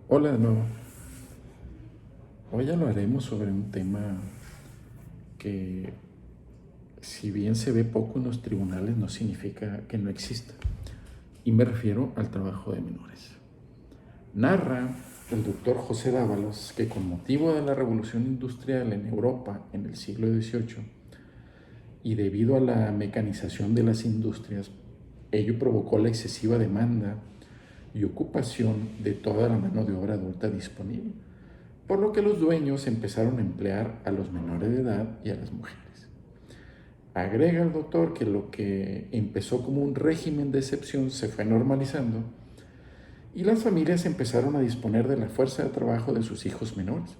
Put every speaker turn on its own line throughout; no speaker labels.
Hola de nuevo. Hoy hablaremos sobre un tema que, si bien se ve poco en los tribunales, no significa que no exista. Y me refiero al trabajo de menores. Narra el doctor José Dávalos que con motivo de la revolución industrial en Europa en el siglo XVIII y debido a la mecanización de las industrias, ello provocó la excesiva demanda y ocupación de toda la mano de obra adulta disponible, por lo que los dueños empezaron a emplear a los menores de edad y a las mujeres. Agrega el doctor que lo que empezó como un régimen de excepción se fue normalizando y las familias empezaron a disponer de la fuerza de trabajo de sus hijos menores,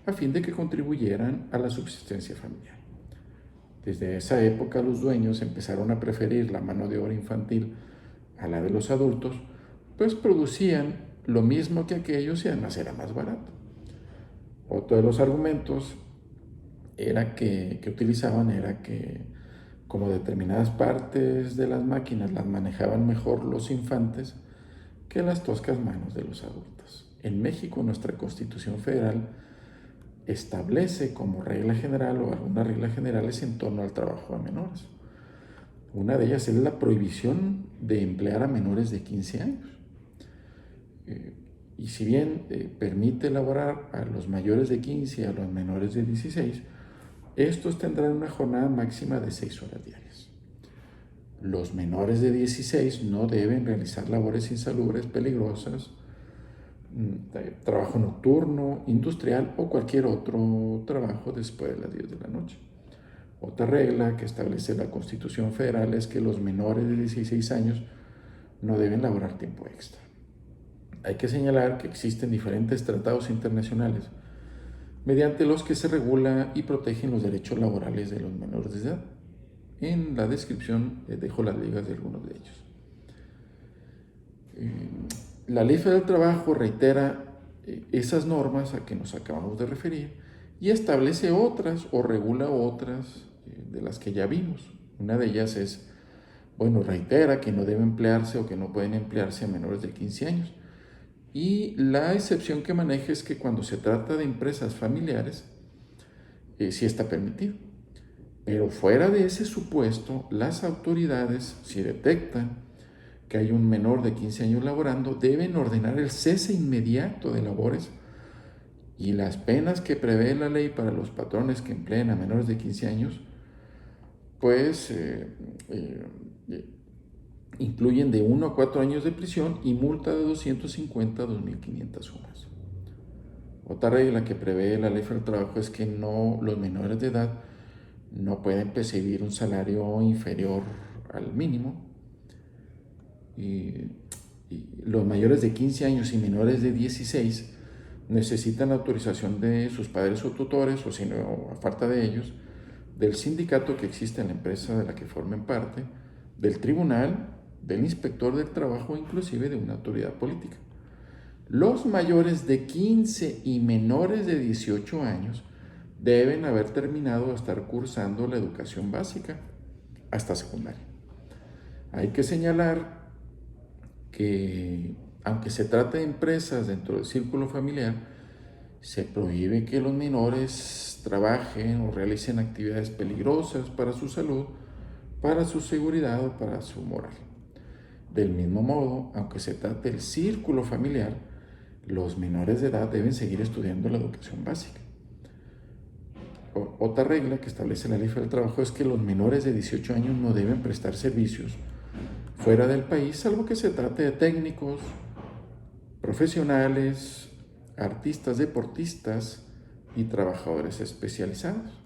a fin de que contribuyeran a la subsistencia familiar. Desde esa época los dueños empezaron a preferir la mano de obra infantil a la de los adultos, pues producían lo mismo que aquellos y además era más barato. Otro de los argumentos que utilizaban era que como determinadas partes de las máquinas las manejaban mejor los infantes que las toscas manos de los adultos. En México nuestra Constitución Federal establece como regla general o algunas reglas generales en torno al trabajo a menores. Una de ellas es la prohibición de emplear a menores de 15 años. Y si bien permite elaborar a los mayores de 15 y a los menores de 16, estos tendrán una jornada máxima de 6 horas diarias. Los menores de 16 no deben realizar labores insalubres, peligrosas, trabajo nocturno, industrial o cualquier otro trabajo después de las 10 de la noche. Otra regla que establece la Constitución Federal es que los menores de 16 años no deben laborar tiempo extra. Hay que señalar que existen diferentes tratados internacionales mediante los que se regula y protegen los derechos laborales de los menores de edad. En la descripción les dejo las ligas de algunos de ellos. La Ley Federal del Trabajo reitera esas normas a que nos acabamos de referir y establece otras o regula otras de las que ya vimos. Una de ellas es, reitera que no debe emplearse o que no pueden emplearse a menores de 15 años. Y la excepción que maneja es que cuando se trata de empresas familiares, sí está permitido. Pero fuera de ese supuesto, las autoridades, si detectan que hay un menor de 15 años laborando, deben ordenar el cese inmediato de labores y las penas que prevé la ley para los patrones que empleen a menores de 15 años, pues incluyen de 1 a 4 años de prisión y multa de 250 a 2.500 sumas. Otra regla que prevé la ley del trabajo es que los menores de edad no pueden percibir un salario inferior al mínimo y los mayores de 15 años y menores de 16 necesitan autorización de sus padres o tutores o si no, a falta de ellos, del sindicato que existe en la empresa de la que formen parte, del tribunal, del inspector del trabajo o inclusive de una autoridad política. Los mayores de 15 y menores de 18 años deben haber terminado de estar cursando la educación básica hasta secundaria. Hay que señalar que, aunque se trate de empresas dentro del círculo familiar, se prohíbe que los menores trabajen o realicen actividades peligrosas para su salud, para su seguridad o para su moral. Del mismo modo, aunque se trate del círculo familiar, los menores de edad deben seguir estudiando la educación básica. Otra regla que establece la Ley Federal del Trabajo es que los menores de 18 años no deben prestar servicios fuera del país, salvo que se trate de técnicos, profesionales, artistas, deportistas y trabajadores especializados.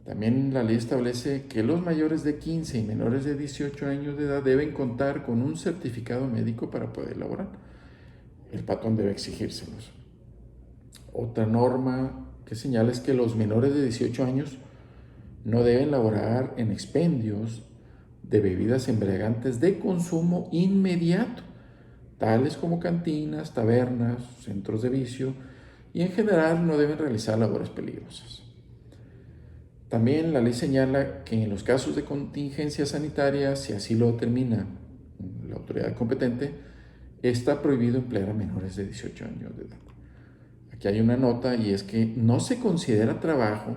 También la ley establece que los mayores de 15 y menores de 18 años de edad deben contar con un certificado médico para poder laborar. El patrón debe exigírselos. Otra norma que señala es que los menores de 18 años no deben laborar en expendios de bebidas embriagantes de consumo inmediato, tales como cantinas, tabernas, centros de vicio, y en general no deben realizar labores peligrosas. También la ley señala que en los casos de contingencia sanitaria, si así lo determina la autoridad competente, está prohibido emplear a menores de 18 años de edad. Aquí hay una nota y es que no se considera trabajo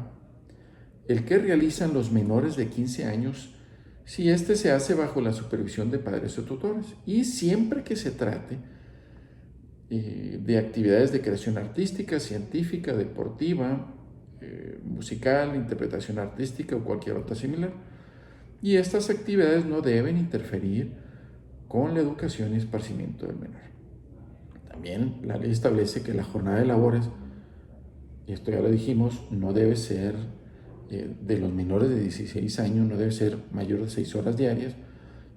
el que realizan los menores de 15 años si éste se hace bajo la supervisión de padres o tutores y siempre que se trate de actividades de creación artística, científica, deportiva, musical, interpretación artística o cualquier otra similar. Y estas actividades no deben interferir con la educación y esparcimiento del menor. También la ley establece que la jornada de labores, y esto ya lo dijimos, no debe ser de los menores de 16 años, no debe ser mayor de 6 horas diarias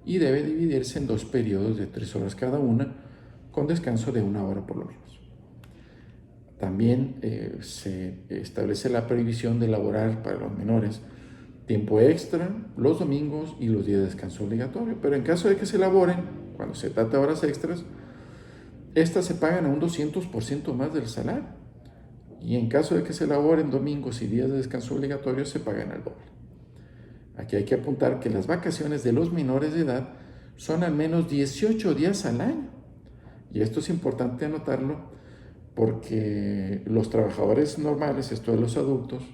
y debe dividirse en 2 periodos de 3 horas cada una, con descanso de 1 hora por lo menos. También se establece la prohibición de laborar para los menores tiempo extra los domingos y los días de descanso obligatorio, pero en caso de que se laboren, cuando se trata de horas extras, estas se pagan a un 200% más del salario, y en caso de que se laboren domingos y días de descanso obligatorio, se pagan al doble. Aquí hay que apuntar que las vacaciones de los menores de edad son al menos 18 días al año, y esto es importante anotarlo porque los trabajadores normales, esto de los adultos,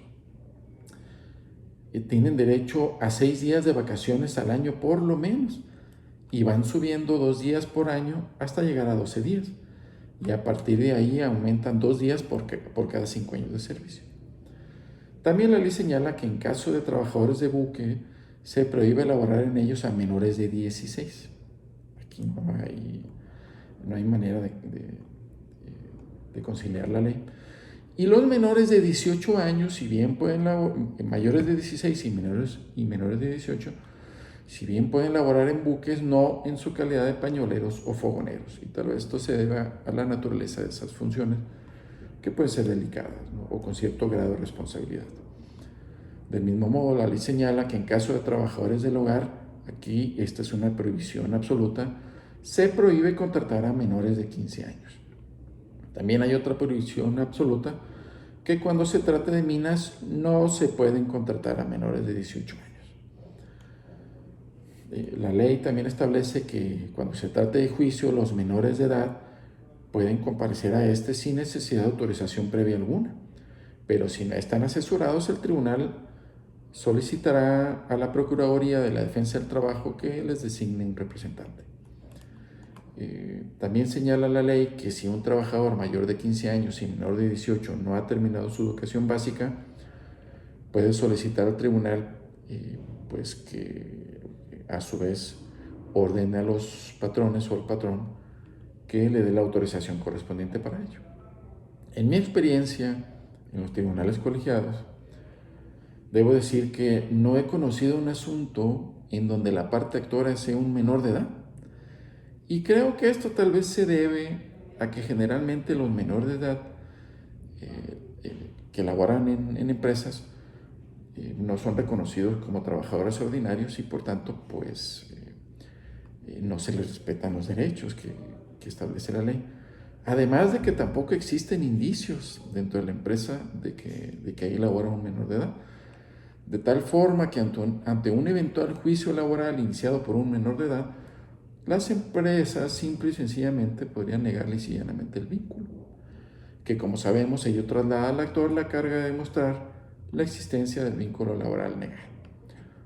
tienen derecho a 6 días de vacaciones al año por lo menos, y van subiendo 2 días por año hasta llegar a 12 días. Y a partir de ahí aumentan 2 días por cada 5 años de servicio. También la ley señala que en caso de trabajadores de buque se prohíbe laborar en ellos a menores de 16. Aquí no hay manera de conciliar la ley. Y los menores de 18 años, si bien pueden mayores de 16 y menores de 18, si bien pueden laborar en buques, no en su calidad de pañoleros o fogoneros. Y tal vez esto se deba a la naturaleza de esas funciones, que pueden ser delicadas, ¿no? O con cierto grado de responsabilidad. Del mismo modo, la ley señala que en caso de trabajadores del hogar, aquí esta es una prohibición absoluta, se prohíbe contratar a menores de 15 años. También hay otra prohibición absoluta, que cuando se trata de minas no se pueden contratar a menores de 18 años. La ley también establece que cuando se trate de juicio, los menores de edad pueden comparecer a este sin necesidad de autorización previa alguna, pero si no están asesorados, el tribunal solicitará a la Procuraduría de la Defensa del Trabajo que les designe un representante. También señala la ley que si un trabajador mayor de 15 años y menor de 18 no ha terminado su educación básica, puede solicitar al tribunal pues que a su vez ordene a los patrones o al patrón que le dé la autorización correspondiente para ello. En mi experiencia en los tribunales colegiados, debo decir que no he conocido un asunto en donde la parte actora sea un menor de edad. Y creo que esto tal vez se debe a que generalmente los menores de edad que laboran en empresas no son reconocidos como trabajadores ordinarios y por tanto pues no se les respetan los derechos que establece la ley. Además de que tampoco existen indicios dentro de la empresa de que ahí labora un menor de edad. De tal forma que ante un eventual juicio laboral iniciado por un menor de edad, las empresas simple y sencillamente podrían negarle llanamente el vínculo, que como sabemos ello traslada al actor la carga de demostrar la existencia del vínculo laboral negado.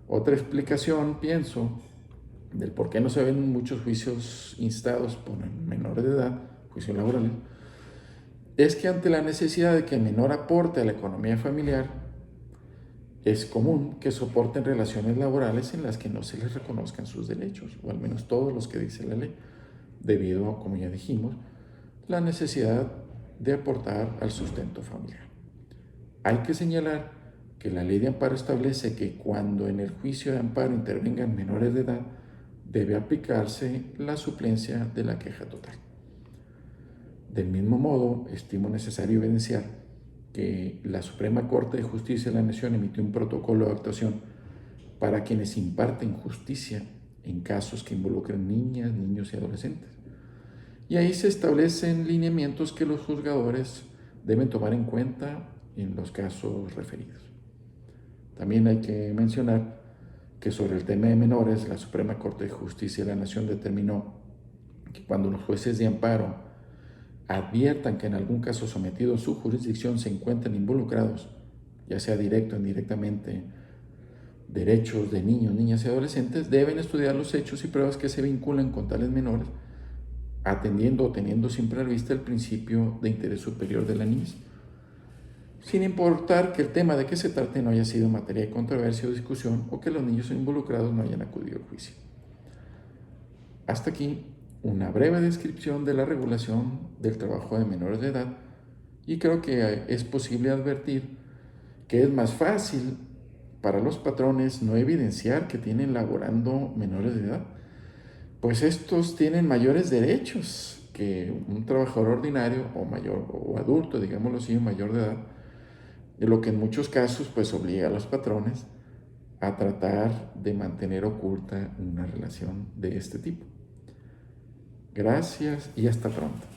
Otra explicación, pienso, del por qué no se ven muchos juicios instados por menores de edad, juicios laborales, es que ante la necesidad de que el menor aporte a la economía familiar, es común que soporten relaciones laborales en las que no se les reconozcan sus derechos, o al menos todos los que dice la ley, debido a, como ya dijimos, la necesidad de aportar al sustento familiar. Hay que señalar que la ley de amparo establece que cuando en el juicio de amparo intervengan menores de edad, debe aplicarse la suplencia de la queja total. Del mismo modo, estimo necesario evidenciar que la Suprema Corte de Justicia de la Nación emitió un protocolo de actuación para quienes imparten justicia en casos que involucren niñas, niños y adolescentes. Y ahí se establecen lineamientos que los juzgadores deben tomar en cuenta en los casos referidos. También hay que mencionar que sobre el tema de menores, la Suprema Corte de Justicia de la Nación determinó que cuando los jueces de amparo adviertan que en algún caso sometido a su jurisdicción se encuentran involucrados, ya sea directo o indirectamente, derechos de niños, niñas y adolescentes, deben estudiar los hechos y pruebas que se vinculan con tales menores, atendiendo o teniendo siempre a la vista el principio de interés superior de la niñez, sin importar que el tema de que se trate no haya sido materia de controversia o discusión o que los niños involucrados no hayan acudido al juicio. Hasta aquí una breve descripción de la regulación del trabajo de menores de edad, y creo que es posible advertir que es más fácil para los patrones no evidenciar que tienen laborando menores de edad, pues estos tienen mayores derechos que un trabajador ordinario o mayor o adulto, digámoslo así, mayor de edad, de lo que en muchos casos pues obliga a los patrones a tratar de mantener oculta una relación de este tipo. Gracias y hasta pronto.